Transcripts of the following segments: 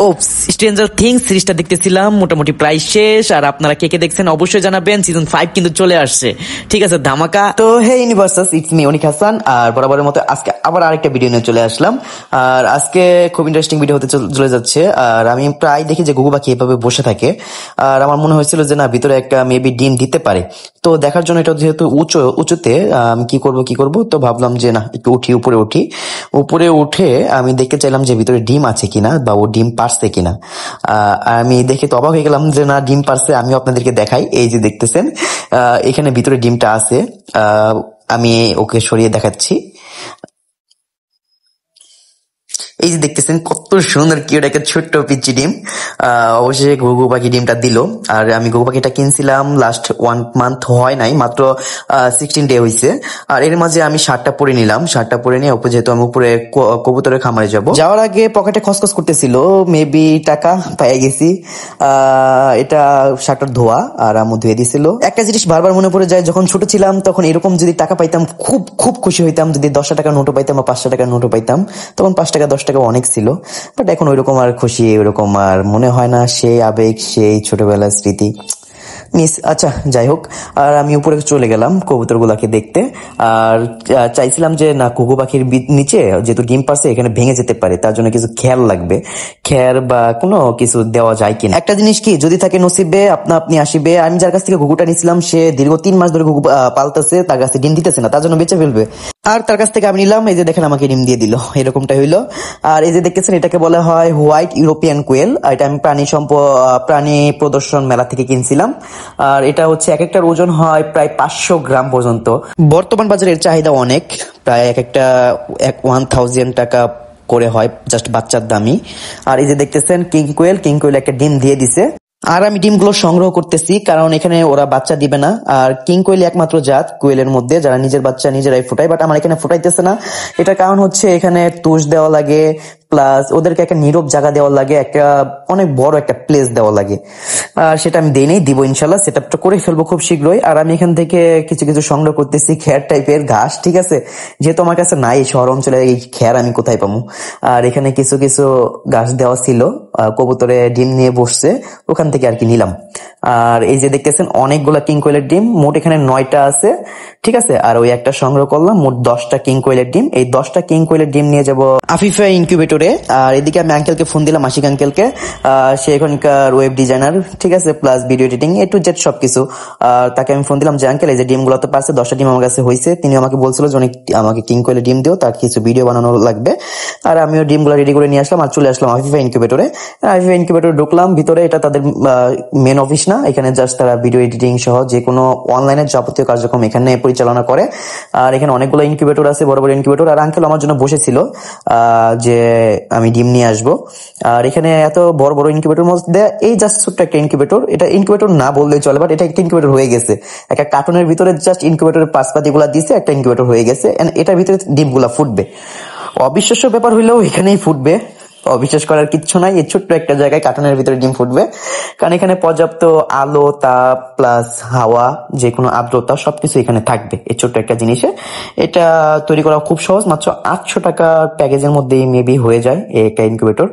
ও stranger things সিরিজটা দেখতেছিলাম, মোটামুটি প্রায় শেষ। আর আপনারা কে কে দেখছেন অবশ্যই জানাবেন। সিজন 5 কিন্তু চলে আসছে, ঠিক আছে, ধামাকা। তো হে ইউনিভার্সাস, ইটস মি অনিক হাসান। আর বরাবরের মতো আজকে আবার আরেকটা ভিডিও নিয়ে চলে আসলাম। আর আজকে খুব ইন্টারেস্টিং ভিডিও হতে চলে যাচ্ছে। আর আমি প্রায় দেখি যে ঘুঘু পাখি এভাবে বসে থাকে। আর আমার মনে হয়েছিল যে না, ভিতরে একটা মেবি ডিম দিতে পারে। তো দেখার জন্য, এটা যেহেতু উঁচুতে, আমি কি করব, তো ভাবলাম যে না, একটু উপরে উঠে আমি দেখতে চাইলাম যে ভিতরে ডিম আছে কিনা, বা ও ডিম পারছে কিনা। আমি দেখে তো অবাক হয়ে গেলাম যে না, ডিম পারছে। আমিও আপনাদেরকে দেখাই, এই যে দেখতেছেন এখানে ভিতরে ডিমটা আছে। আমি ওকে সরিয়ে দেখাচ্ছি। এই যে দেখতেছেন কত সুন্দর কিউট একটা ছোট্ট পিচ্চি ডিম। অবশ্যই ঘুঘু পাখি ডিমটা দিল। আর আমি ঘুঘু পাখিটা কিনছিলাম লাস্ট 1 মান্থ হয় নাই, মাত্র 16 ডে হয়েছে। আর এর মাঝে আমি শার্টটা পরে নিলাম। শার্টটা পরে নিয়ে যেহেতু আমি উপরে কবুতরের খামারে যাব, যাওয়ার আগে পকেটে খসখস করতেছিল, মেবি টাকা পেয়ে গেছি। এটা শার্টটার ধোয়া, আর আমু ধুয়ে দিছিল। একটা জিনিস বারবার মনে পড়ে যায়, যখন ছোট ছিলাম তখন এরকম যদি টাকা পাইতাম খুব খুব খুশি হইতাম। যদি 10 টাকার নোটও পাইতাম বা 5 টাকার নোটও পাইতাম, তখন 5 টাকা 10 টাকা অনেক ছিল। বাট এখন ওইরকম আর খুশি, ওইরকম আর মনে হয় না। সেই আবেগ, সেই ছোটবেলার স্মৃতি মিস। আচ্ছা, যাই হোক। আর আমি উপরে চলে গেলাম কবুতর গুলাকে দেখতে। আর চাইছিলাম যে না, ঘুঘু পাখির নিচে যেহেতু ডিম পারছে, এখানে ভেঙে যেতে পারে, তার জন্য কিছু খেয়াল লাগবে, খেয়ার বা কোনো কিছু দেওয়া যায় কিনা। একটা জিনিস কি, যদি থাকে নসিবে আপনি আসিবে। আমি যার কাছ থেকে ঘুঘুটা নিছিলাম, সে দীর্ঘ 3 মাস ধরে ঘুঘু পালতেছে, তার কাছে ডিম দিতেছে না, তার জন্য বেঁচে ফেলবে। আর তার কাছ থেকে আমি নিলাম, এই যে দেখেন আমাকে ডিম দিয়ে দিল, এরকমটা হইলো। আর এই যে দেখতেছেন, এটাকে বলা হয় হোয়াইট ইউরোপিয়ান কোয়েল। এটা আমি প্রাণী প্রদর্শন মেলা থেকে কিনছিলাম। আর এটা হচ্ছে এক একটার ওজন হয় প্রায় 500 গ্রাম পর্যন্ত। বর্তমান বাজারে এর চাহিদা অনেক, প্রায় এক একটা 1000 টাকা করে হয় জাস্ট বাচ্চার দামই। আর এই যে দেখতেছেন কিং কোয়েল একটা ডিম দিয়ে দিছে। আর আমি ডিমগুলো সংগ্রহ করতেছি, কারণ এখানে ওরা বাচ্চা দিবে না। আর কিং কোয়েল একমাত্র জাত কোয়েলের মধ্যে যারা নিজের বাচ্চা নিজেরাই ফুটায়, বাট আমার এখানে ফুটাইতেছে না। এটার কারণ হচ্ছে এখানে তুষ দেওয়া লাগে, প্লাস ওদেরকে একটা নীরব জায়গা দেওয়া লাগে, একটা অনেক বড় একটা প্লেস দেওয়া লাগে। সেটা আমি দেই নাই, দিব ইনশাল্লাহ, সেট আপটা করে ফেলবো খুব শীঘ্রই। আর আমি এখান থেকে কিছু কিছু সংগ্রহ করতেছি, খের টাইপের ঘাস, ঠিক আছে, যেহেতু আমার কাছে নাই শহর অঞ্চলে, এই খের আমি কোথায় পাবো। আর এখানে কিছু কিছু ঘাস দেওয়া ছিল, কবুতরে ডিম নিয়ে বসছে, ওখান থেকে আর কি নিলাম। আর এই যে দেখতেছেন অনেকগুলা কিং কোয়েলের ডিম, মোট এখানে 9টা আছে, ঠিক আছে। আর ওই একটা সংগ্রহ করলাম, মোট 10টা কিং কোয়েলের ডিম। এই 10টা কিং কোয়েলের ডিম নিয়ে যাব আফিফা ইনকিউবেটরে। আর এদিকে আমি আঙ্কেলকে ফোন দিলাম, আশিক আঙ্কেলকে। সে এখানকার ওয়েব ডিজাইনার, ঠিক আছে, plus video editing A to Z সবকিছু। তাকে আমি ফোন দিলাম যে আঙ্কেল, এই যে ডিম গুলো তো পারছে, 10টা ডিম আমার কাছে হয়েছে। তিনি আমাকে বলছিল যে আমাকে কিং কোয়েলের ডিম দিও, তার কিছু ভিডিও বানানো লাগবে। আর আমিও ডিম গুলো রেডি করে নিয়ে আসলাম, আর চলে আসলাম আফিফা ইনকিউবেটরে। আফিফা ইনকিউবেটরে ঢুকলাম ভিতরে, এটা তাদের মেন অফিস না, এখানে জাস্ট তারা ভিডিও এডিটিং সহ যে কোনো অনলাইনের যাবতীয় কার্যক্রম এখানে পরিচালনা করে। আর এখানে অনেকগুলো ইনকিউবেটর আছে, বড় বড় ইনকিউবেটর। আর আঙ্কেল আমার জন্য বসেছিল যে আমি ডিম নিয়ে আসবো। আর এখানে এত বড় বড় ইনকিউবেটর মধ্যে এই জাস্ট ছোট্ট একটা ইনকিউবেটর, এটা ইনকিউবেটর না বললেই চলে, বাট এটা একটা ইনকিউবেটর হয়ে গেছে। একটা কার্টুনের ভিতরে জাস্ট ইনকিউবেটরের পাশপাতি গুলা দিচ্ছে, একটা ইনকিউবেটর হয়ে গেছে। এটার ভিতরে ডিম গুলা ফুটবে। অবিশ্বাস্য ব্যাপার হইলেও এখানেই ফুটবে, অবিশ্বাস করার কিচ্ছু নাই। এই ছোট্ট একটা জায়গায় কার্টুনের ভিতরে ডিম ফুটবে, কারণ এখানে পর্যাপ্ত আলো, তাপ, প্লাস হাওয়া, যে কোনো আর্দ্রতা সবকিছু এখানে থাকবে এই ছোট্ট একটা জিনিসে। এটা তৈরি করা খুব সহজ, মাত্র 800 টাকা প্যাকেজের মধ্যেই মেবি হয়ে যায় এই একটা ইনকিউবেটর।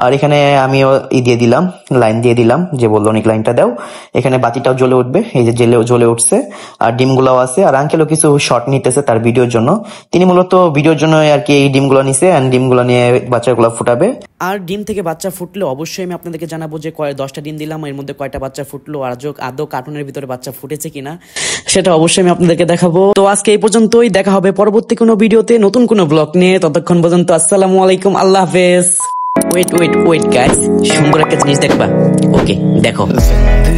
আর এখানে আমিও দিয়ে দিলাম, লাইন দিয়ে দিলাম, যে বললো অনেক লাইনটা দাও। এখানে বাতিটাও জ্বলে উঠবে, এই যে জ্বলে উঠছে। আর ডিমগুলাও আছে। আর আঙ্কেলও কিছু শর্ট নিতেছে তার ভিডিওর জন্য। তিনি মূলত ভিডিওর জন্য আর কি এই ডিমগুলো নিছে, এন্ড ডিমগুলো নিয়ে বাচ্চাগুলো ফুটাবে। আর ডিম থেকে বাচ্চা ফুটলে অবশ্যই আমি আপনাদেরকে জানাবো যে 10টা ডিম দিলাম, এর মধ্যে কয়টা বাচ্চা ফুটলো, আর আদৌ কার্টুনের ভিতরে বাচ্চা ফুটেছে কিনা সেটা অবশ্যই আমি আপনাদেরকে দেখাবো। তো আজকে এই পর্যন্তই, দেখা হবে পরবর্তী কোনো ভিডিওতে নতুন কোনো ব্লগ নিয়ে। ততক্ষণ পর্যন্ত আসসালামু আলাইকুম, আল্লাহ হাফেজ। ওয়েট গাইস, সুন্দর একটা জিনিস দেখবা, ওকে দেখো।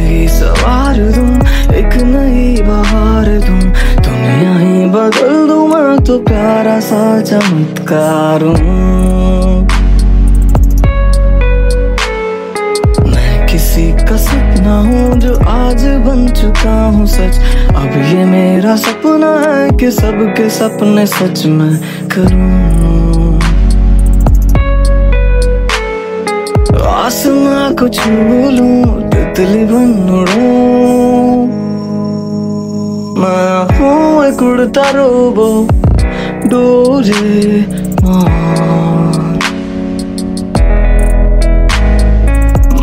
जिंदगी सवार दूं, एक नई बहार दूं, दुनिया ही बदल दूं, मैं तो प्यारा सा चमत्कार हूं। मैं किसी का सपना हूँ जो आज बन चुका हूँ सच। अब ये मेरा सपना है कि सबके सपने सच मैं करूं। आसमां को छू लूं, तितली बन उड़ूं, मैं हूँ एक उड़ता रोबो, डोरे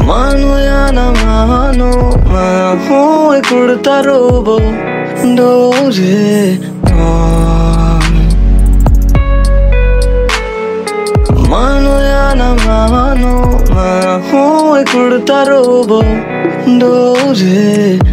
मानो या न मानो मैं हूँ एक उड़ता रोबो डोरेमोन। मानो या न मानो मैं हूँ एक उड़ता रोबो डोरेमोन।